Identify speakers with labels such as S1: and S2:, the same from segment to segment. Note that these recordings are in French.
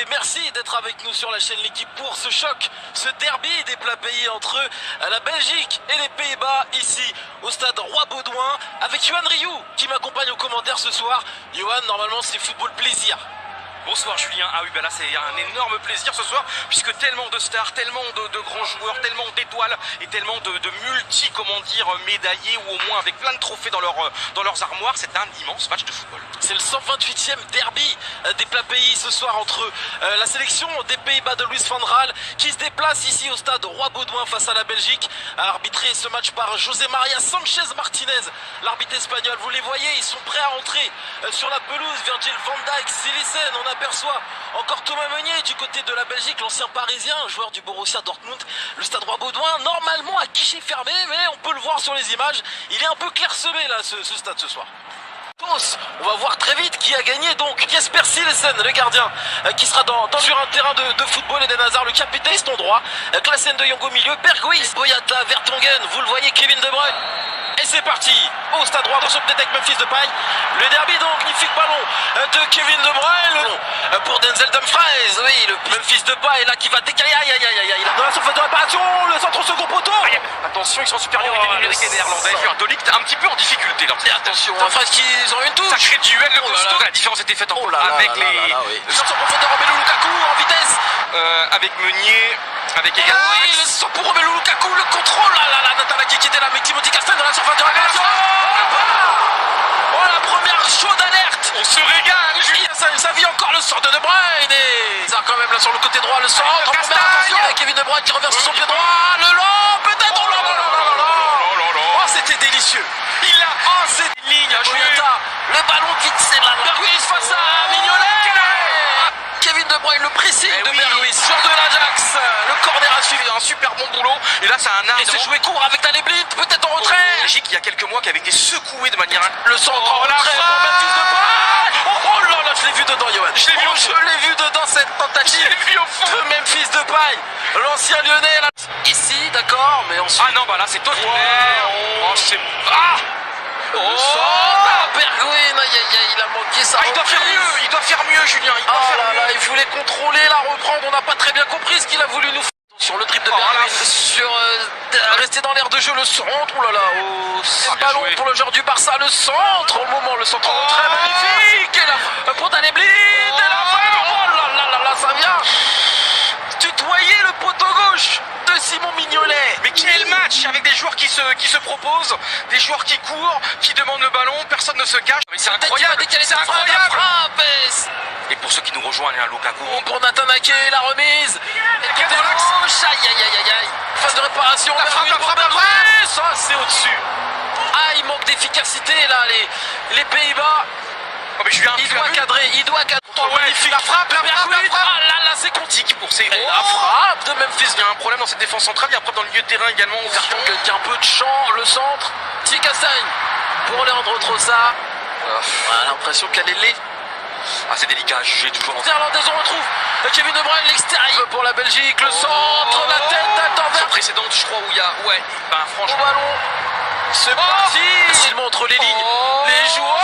S1: merci d'être avec nous sur la chaîne L'équipe pour ce choc, ce derby des plats pays entre la Belgique et les Pays-Bas, ici au stade Roi-Baudouin, avec Yohan Rioux qui m'accompagne aux commentaires ce soir. Yohan, normalement c'est football plaisir.
S2: Bonsoir Julien, ah oui bah là c'est un énorme plaisir ce soir puisque tellement de stars, tellement de grands joueurs, tellement d'étoiles et tellement de multi, comment dire, médaillés ou au moins avec plein de trophées dans leurs armoires. C'est un immense match de football.
S1: C'est le 128e derby des plats pays ce soir entre la sélection des Pays-Bas de Louis van Gaal qui se déplace ici au stade Roi-Baudouin face à la Belgique, arbitré ce match par José Maria Sanchez Martinez, l'arbitre espagnol. Vous les voyez, ils sont prêts à entrer sur la pelouse. Virgil van Dijk, Sillissen, on aperçoit encore Thomas Meunier du côté de la Belgique, l'ancien parisien, joueur du Borussia Dortmund. Le stade Roi-Baudouin, normalement à guichet fermé, mais on peut le voir sur les images, il est un peu clairsemé là ce stade ce soir. On va voir très vite qui a gagné, donc Jesper Sillissen, le gardien, qui sera sur un terrain de football, Eden Hazard, le capitaine, ton droit, Klaassen de Jong au milieu, Berghuis, Boyata, Vertonghen, vous le voyez, Kevin De Bruyne. Et c'est parti au stade Roi, attention peut-être avec Memphis Depay. Le derby donc, magnifique ballon de Kevin De Bruyne pour Denzel Dumfries. Oui, le Memphis Depay là qui va décaler. Aïe. Dans la surface de réparation, le centre au second poteau.
S2: Attention, ils sont supérieurs avec les Néerlandais. De Ligt un petit peu en difficulté.
S1: Et attention, Dumfries qu'ils ont une touche.
S2: Sacré duel de costaud. La différence était faite avec les.
S1: Le centre en profondeur, Romelu Lukaku en vitesse.
S2: Avec Meunier. Avec également.
S1: Oui, le centre pour Romelu Lukaku, le contrôle. Nathan Ake qui était là, mais Timothy Castagne dans la surface de réparation. Oh, la première chaude alerte.
S2: On se régale, Julien.
S1: Ça vit encore le sort de De Bruyne. Et ça quand même là sur le côté droit, le centre. Attention avec Kevin De Bruyne qui reverse son pied droit. Le long, peut-être. Oh, c'était délicieux.
S2: Il a. Oh, c'est une ligne,
S1: Julien. Le ballon qui c'est là. Berghuis face à Mignolet. Kevin De Bruyne, le pressing de Berghuis, joueur de l'Ajax. Le corner a suivi
S2: un super bon boulot. Et là, c'est un art.
S1: Et c'est joué court avec Daley Blind, peut-être en retrait.
S2: Belgique, il y a quelques mois, qui avait été secoué de manière.
S1: Le centre en retrait pour Memphis Depay. Oh là, je l'ai vu dedans, Yohan. Je l'ai vu dedans cette tentative de Memphis Depay, l'ancien Lyonnais. Là. Ici, d'accord, mais ensuite.
S2: Ah non, bah là, c'est totalement.
S1: Oh, c'est. Ah! Berghuis, il a manqué ça.
S2: Il doit faire mieux, Julien.
S1: Il voulait contrôler, la reprendre. On n'a pas très bien compris ce qu'il a voulu nous faire. Sur le triple de Berghuis, rester dans l'air de jeu, le centre. C'est le ballon pour le joueur du Barça, le centre. Au moment, le centre très magnifique. Et là, pour Daley Blind. Et là, ça vient tutoyer le poteau gauche de Simon Mignolet.
S2: Mais quel match avec des joueurs qui se proposent, des joueurs qui courent, qui demandent le ballon, personne ne se cache. Mais c'est incroyable, c'est incroyable. Et pour ceux qui nous rejoignent, Lukaku.
S1: Pour Nathan Ake, la remise. Et côté gauche, aïe. Phase de réparation.
S2: La frappe.
S1: Ça, c'est au-dessus. Ah, il manque d'efficacité là, les Pays-Bas.
S2: Oh, mais
S1: il doit cadrer.
S2: Magnifique. La frappe.
S1: Ah là, c'est Contique pour ces. La frappe de Memphis.
S2: Il y a un problème dans cette défense centrale. Il y a un problème dans le milieu de terrain également.
S1: Qui a un peu de champ, le centre. Timothy Castagne pour Leandro Trossard. On a l'impression qu'elle est laide.
S2: Ah, c'est délicat à juger toujours.
S1: Néerlandaise, on retrouve Kevin De Bruyne, l'extérieur pour la Belgique, le centre, la tête d'Anvers.
S2: Précédente, je crois, où il y a. Ouais, ben franchement.
S1: Au ballon. C'est parti. Facilement entre les lignes. Les joueurs.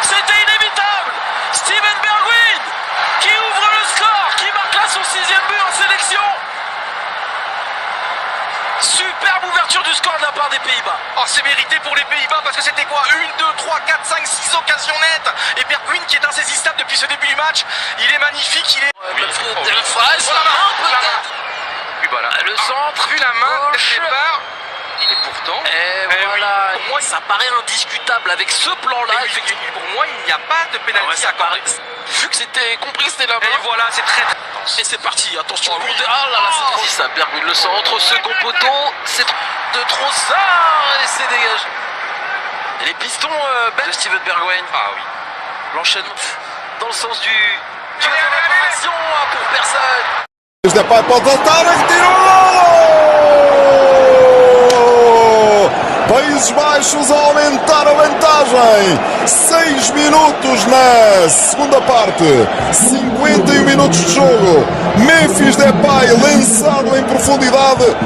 S1: C'était inévitable. Steven Bergwijn qui ouvre le score, qui marque là son 6e but en sélection. Superbe ouverture du score de la part des Pays-Bas.
S2: Oh, c'est mérité pour les Pays-Bas parce que c'était quoi 1, 2, 3, 4, 5, 6 occasions nettes. Et Bergwijn qui est insaisissable depuis ce début du match. Il est magnifique, il est. Voilà.
S1: Le centre,
S2: vu la main, départ. Et pourtant,
S1: voilà. Pour moi, ça paraît indiscutable avec ce plan-là.
S2: Pour moi, il n'y a pas de pénalty à accorder.
S1: Vu que c'était compris, c'était la main.
S2: Et voilà, c'est très.
S1: Et c'est parti, attention. C'est trop. Ça Bergwijn le centre, second poteau. C'est de Trossard et c'est dégagé. Et les pistons de Steven Bergwijn.
S2: Ah oui.
S1: L'enchaînement dans le sens du réparation pour personne.
S3: Depay pode voltar a retirou! Países Baixos a aumentar a vantagem. 6 minutos na segunda parte. 51 minutos de jogo. Memphis Depay lançado em profundidade.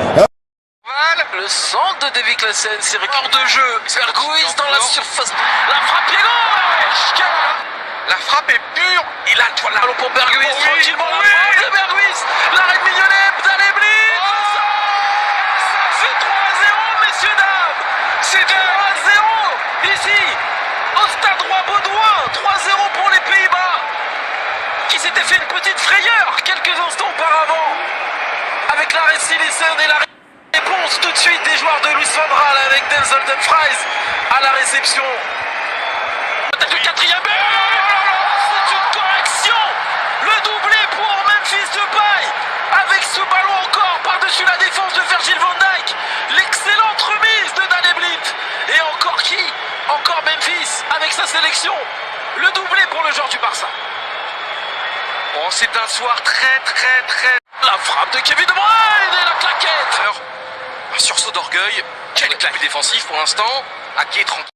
S1: Le centre de Davy Klaassen, c'est record de jeu. Berghuis dans la surface. La frappe pied gauche.
S2: La frappe est pure. Il a toi là.
S1: Ballon pour Berghuis,
S2: Oui,
S1: tranquillement,
S2: oui.
S1: la frappe de Berghuis. L'arrêt de Mignonnet, Daley, ça fait 3-0, messieurs, dames. C'est 3-0 ici, au stade Roi-Baudouin. 3-0 pour les Pays-Bas, qui s'étaient fait une petite frayeur quelques instants auparavant, avec l'arrêt de Sillissen et la réponse tout de suite des joueurs de Louis van Gaal avec Denzel Dumfries à la réception. Peut-être le quatrième but. C'est une correction. Le doublé pour Memphis Depay avec ce ballon encore par-dessus la défense de Virgil van Dijk. L'excellente remise de Daley Blind. Et encore qui? Encore Memphis avec sa sélection. Le doublé pour le joueur du Barça.
S2: Bon, c'est un soir très...
S1: La frappe de Kevin De Bruyne et la claquette.
S2: Un sursaut d'orgueil. Quel claque défensif pour l'instant. Ake est tranquille.